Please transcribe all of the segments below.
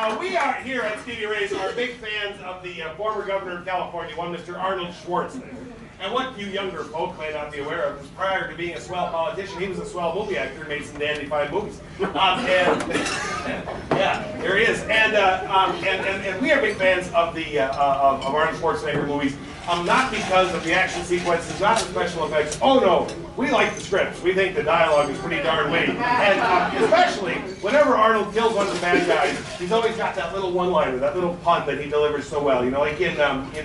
We are here at Stevie Ray's are big fans of the former governor of California, one Mr. Arnold Schwarzenegger. And what you younger folk may not be aware of is prior to being a swell politician, he was a swell movie actor and made some dandy fine movies. Yeah, there he is. And we are big fans of the of Arnold Schwarzenegger movies. Not because of the action sequences, not the special effects. Oh no, we like the scripts. We think the dialogue is pretty darn witty. And especially whenever Arnold kills one of the bad guys, he's always got that little one-liner, that little pun that he delivers so well. You know, like in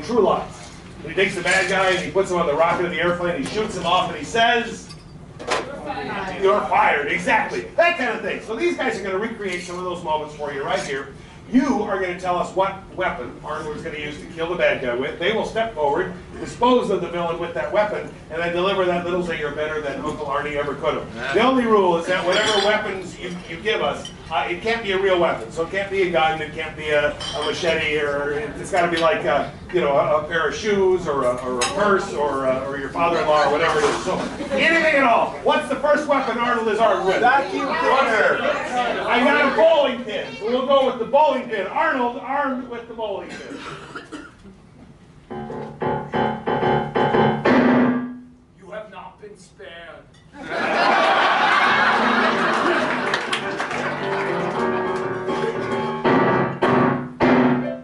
True Lies. He takes the bad guy and he puts him on the rocket of the airplane, he shoots him off and he says, "You're fired." Exactly. That kind of thing. So these guys are going to recreate some of those moments for you right here. You are going to tell us what weapon Arnold is going to use to kill the bad guy with. They will step forward, dispose of the villain with that weapon, and then deliver that little zinger better than Uncle Arnie ever could have. The only rule is that whatever weapons you give us, it can't be a real weapon. So it can't be a gun, it can't be a machete, or it's got to be like a pair of shoes, or a purse, or your father-in-law, or whatever it is. So anything at all. What's the first weapon Arnold is armed with? Vacuum cleaner. I got a bowling pin. So we'll go with the bowling pin. Arnold armed with the bowling pin. You have not been spared.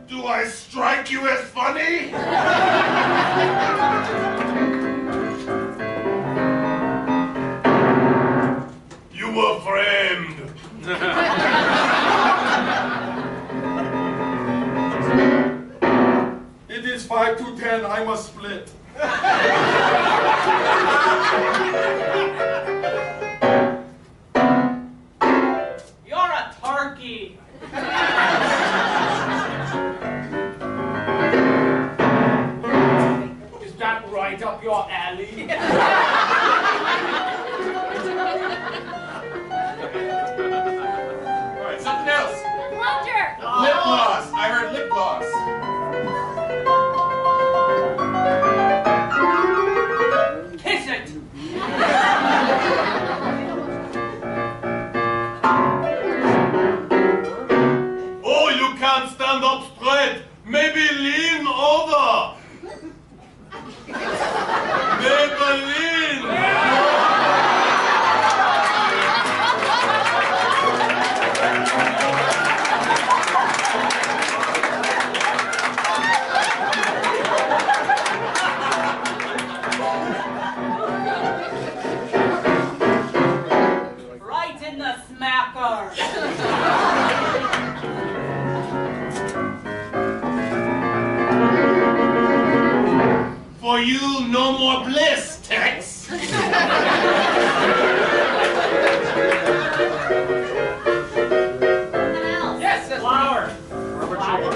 Do I strike you as funny? You were framed. It is 5 to 10. I must split. You're a turkey. Is that right up your alley? All right, something else. Plunger! Lip gloss. I heard lip gloss. Kiss it. Oh, you can't stand up straight. Maybe lean over. Maybelline. Right in the smacker. For you, no more bliss, Tex. Yes, the flower. Flower.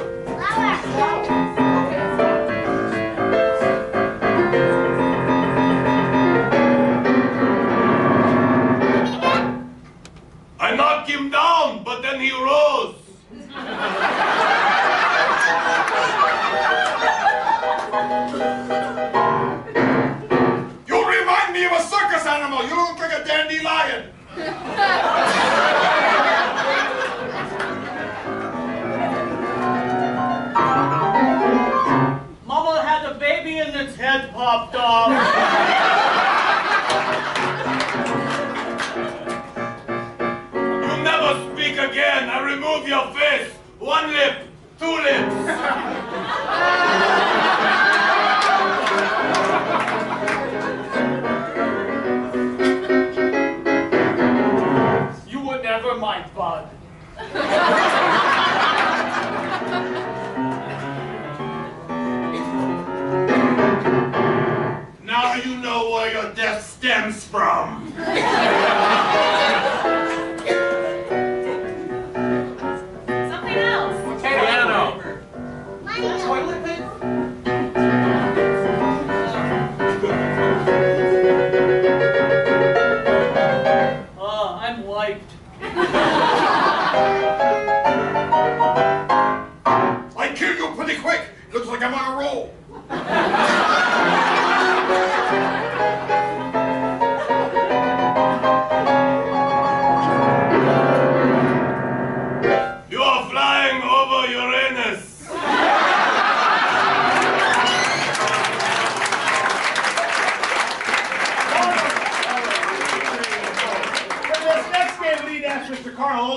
I knocked him down, but then he rose. You remind me of a circus animal. You look like a dandelion. Mama had a baby and its head popped off. You never speak again. I remove your face. One lip, two lips. You were never my bud. Now you know where your death stems from. Something else. Piano. Toilet paper. I'm wiped. I kill you pretty quick. Looks like I'm on a roll.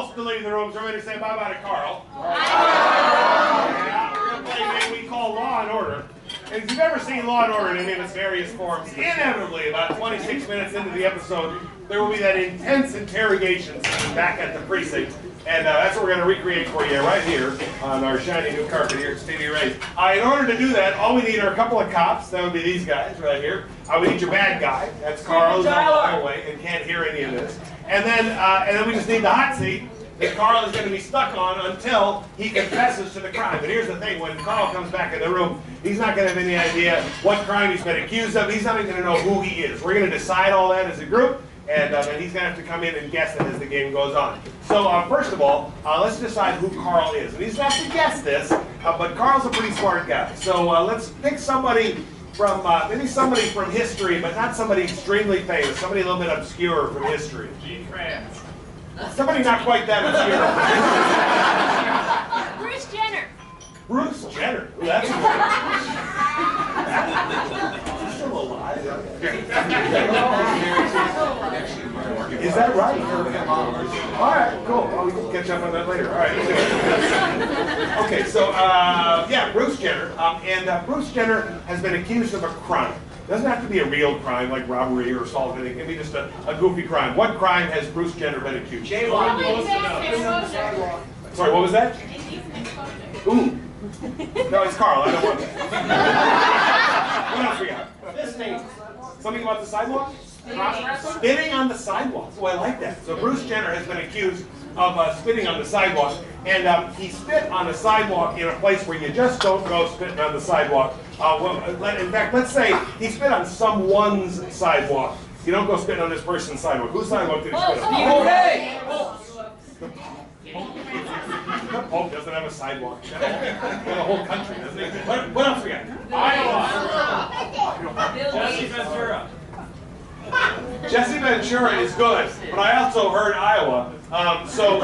supposed to leave the room, so we're going to say bye-bye to Carl. Yeah, we're going to play a game we call Law and Order. And if you've ever seen Law and Order in any of its various forms, inevitably, about 26 minutes into the episode, there will be that intense interrogation scene back at the precinct. And that's what we're going to recreate for you right here on our shiny new carpet here at Stevie Ray's. In order to do that, all we need are a couple of cops. That would be these guys right here. We need your bad guy. That's Carl, who's on the hallway and can't hear any of this. And then we just need the hot seat that Carl is going to be stuck on until he confesses to the crime. But here's the thing, when Carl comes back in the room, he's not going to have any idea what crime he's been accused of. He's not even going to know who he is. We're going to decide all that as a group, and then he's going to have to come in and guess it as the game goes on. So first of all, let's decide who Carl is. And he's going to have to guess this, but Carl's a pretty smart guy. So let's pick somebody from, maybe somebody from history, but not somebody extremely famous, somebody a little bit obscure from history. Gene Kranz. Somebody not quite that obscure. Bruce Jenner. Bruce Jenner. Ooh, that's a good one. Still alive. Is that right? All right, cool. Oh, we can catch up on that later. All right. Okay, so yeah, Bruce Jenner. Bruce Jenner has been accused of a crime. It doesn't have to be a real crime like robbery or assault. It can be just a goofy crime. What crime has Bruce Jenner been accused of? Sorry, what was that? Ooh. No, it's Carl. I don't want that. What else we got? Something about the sidewalk? Spitting on the sidewalk. Oh, I like that. So Bruce Jenner has been accused of spitting on the sidewalk, and he spit on the sidewalk in a place where you just don't go spitting on the sidewalk. In fact, let's say he spit on someone's sidewalk. You don't go spitting on this person's sidewalk. Whose sidewalk did he spit on? The Pope doesn't have a sidewalk. He's got a whole country, doesn't he? What else we got? Iowa. Jesse Ventura. Jesse Ventura is good, but I also heard Iowa. So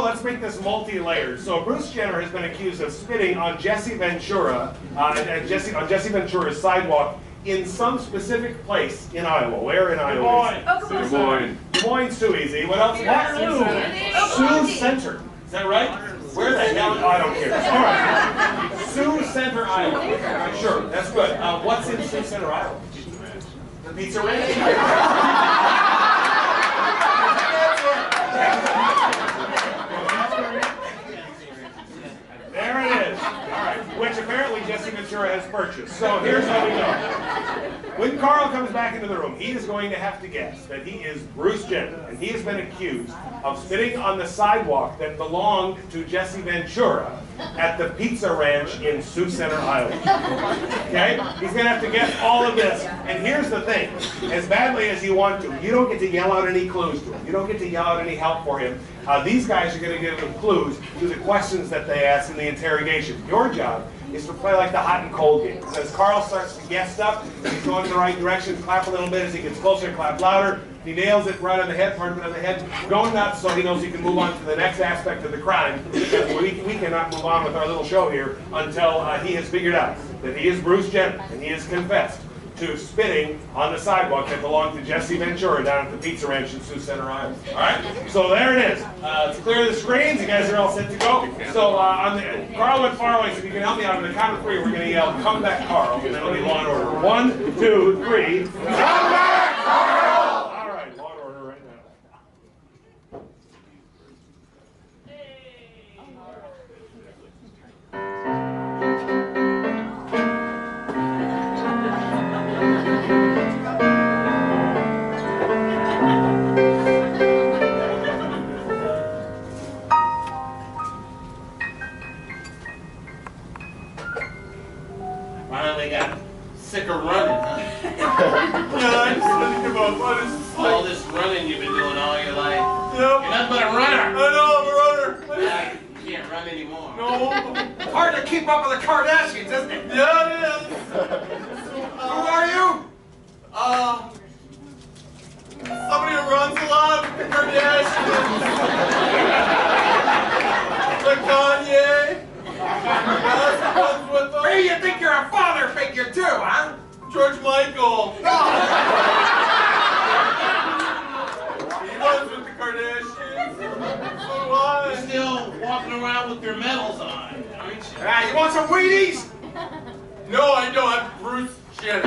let's make this multi-layered. So Bruce Jenner has been accused of spitting on Jesse Ventura, on Jesse Ventura's sidewalk in some specific place in Iowa. Where in Iowa? Des Moines. Des Moines, too easy. What else? Sioux Center. Is that right? Where the hell? Oh, I don't care. All right. Sioux Center, Iowa. Sure, that's good. What's in Sioux Center, Iowa? The Pizza Ranch? There it is. All right. Which apparently Jesse Ventura has purchased. So here's how we go. When Carl comes back into the room, he is going to have to guess that he is Bruce Jenner, and he has been accused of spitting on the sidewalk that belonged to Jesse Ventura at the Pizza Ranch in Sioux Center, Iowa. Okay? He's going to have to guess all of this. And here's the thing. As badly as you want to, you don't get to yell out any clues to him. You don't get to yell out any help for him. These guys are going to give him clues to the questions that they ask in the interrogation. Your job is to play like the hot and cold game. As Carl starts to guess stuff, he's going in the right direction, clap a little bit. As he gets closer, clap louder. If he nails it right on the head, part of it on the head, go nuts so he knows he can move on to the next aspect of the crime. Because we cannot move on with our little show here until he has figured out that he is Bruce Jenner and he has confessed to spitting on the sidewalk that belonged to Jesse Ventura down at the Pizza Ranch in Sioux Center, Iowa. All right, so there it is. Let's clear the screens. You guys are all set to go. So Carl went far away, so if you can help me out on the count of three, we're going to yell, "Come back, Carl," and then it'll be Law and Order. 1, 2, 3. Come back, Carl! All right, Law and Order right now. Finally got sick of running, huh? Yeah, I just want to give up. All this running you've been doing all your life. Yep. You're nothing but a runner. I know, I'm a runner. You can't run anymore. No. Hard to keep up with the Kardashians, isn't it? Yeah, it is. Who are you? Somebody who runs a lot. The Kardashians. The Kanye. That's runs with them. Hey, you think you're a father figure too, huh? George Michael. He was Kardashians. So do I. You're still walking around with your medals on, aren't you? Ah, you want some Wheaties? No, I don't. I'm Bruce Jenner.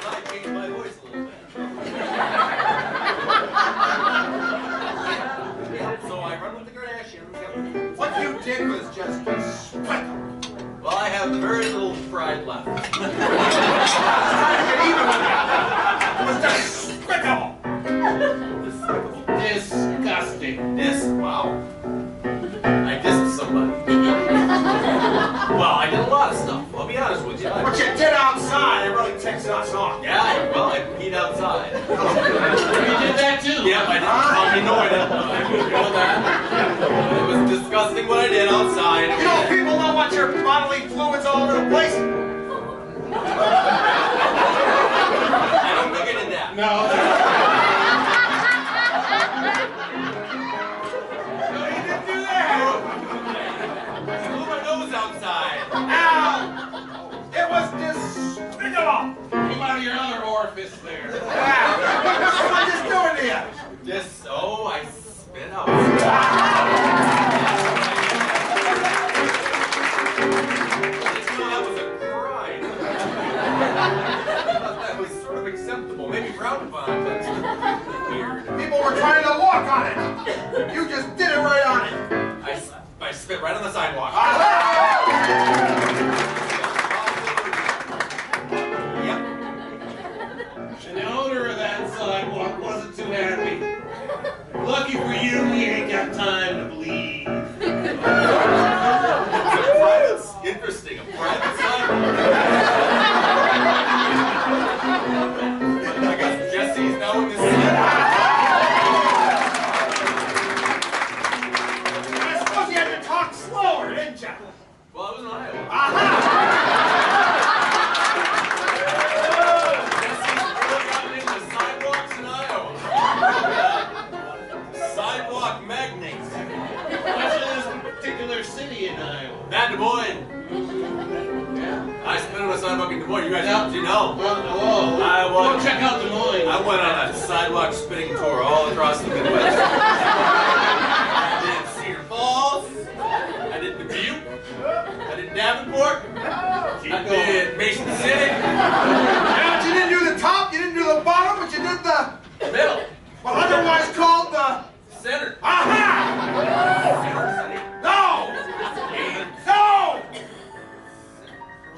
I changed my voice a little bit. So I run with the Kardashians. What you did was just despicable. Well, I have very little pride left. I was trying to get even with you. It was despicable. Disgusting. Wow. I dissed somebody. Well, I did a lot of stuff. I'll be honest with you. What you did outside, it really ticks us off. Yeah, well, I peed outside. You did that too. Yeah, I didn't. No, I didn't. You know that? It was disgusting what I did outside. You know, people don't want your bodily fluids all over the place. I don't think I did that. No. No, you didn't do that. I blew my nose outside. Ow! It was despicable. Come out of your other orifice there. What's I just doing to you? Just, oh, I spit out. That was a crime. That was sort of acceptable, maybe frowned upon, but weird. People were trying to walk on it. You just did it right on it. I spit right on the sidewalk. Yep. And the owner of that sidewalk wasn't too happy. Lucky for you, we ain't got time to bleed. Interesting, a private sidewalk. I guess Jesse's now in this city. I suppose you had to talk slower, didn't you? Well, I was in Iowa. Jesse's really gotten into sidewalks in Iowa. Sidewalk magnates. What's in this particular city in Iowa? That Des Moines. Yeah. I spit on a sidewalk in Des Moines. You guys do know. Whoa. I Go was. check out Des Moines. I went on a sidewalk spitting tour all across the Midwest. I did Cedar Falls. I did Dubuque. I did Davenport. I did Mason City. Yeah, but you didn't do the top, you didn't do the bottom, but you did the Middle. well, otherwise called the Center. aha! No! No!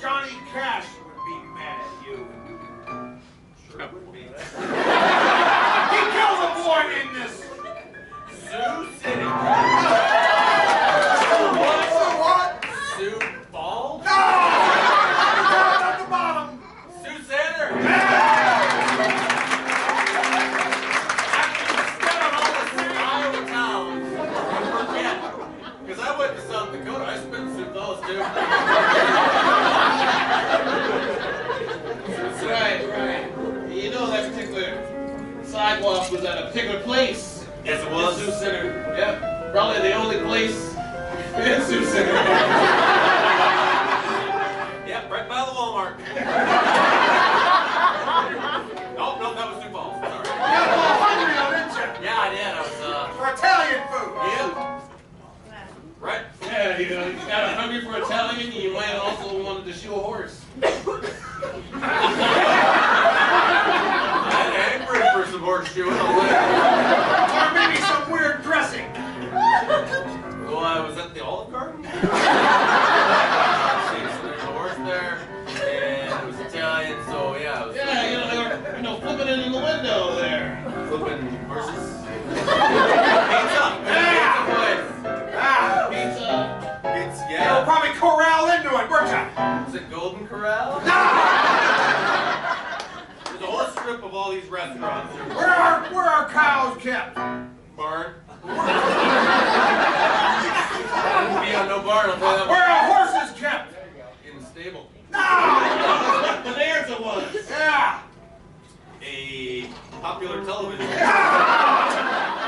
Johnny Cash would be mad at you. Sure would be. He killed a boy named this. Sioux City. What? Sioux Falls. No! At the bottom. Sioux Center. Because I went to South Dakota, I spit in Sioux Falls too. Right. You know that particular sidewalk was at a particular place. Yes, it was. In Sioux Center. Yep. Probably the only place in Sioux Center. Yep, right by the Walmart. Nope, that was Sioux Falls. Sorry. You got a little hungry though, didn't you? Yeah, I did. I was, For Italian food. yeah. Right? Yeah, you know, you got hungry for Italian, you might have also wanted to shoe a horse. I'm ready for some horseshoe. Or maybe some weird dressing. Well, I was at the Olive Garden. See, so there's a horse there, and it was Italian, so yeah, I was Yeah, they were flipping it in the window there. flipping horses. Pizza! Pizza place! Ah, Pizza. It's, you were yeah. probably corralled into it, weren't you? Is it Golden Corral? There's a whole strip of all these restaurants. Where are cows kept? Barn. Be on no barn, I'll tell you that. Where are horses kept? In the stable. No! Bonanza was. Yeah. A popular television.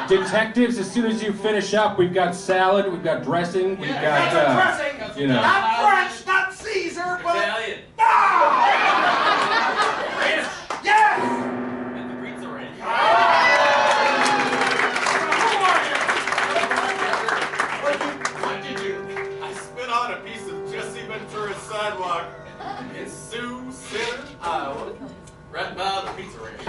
Detectives, as soon as you finish up, we've got salad, we've got dressing, we've That's got, a dressing. you know. Not French, not Caesar, but Italian. no! Greatest the pizza ranch.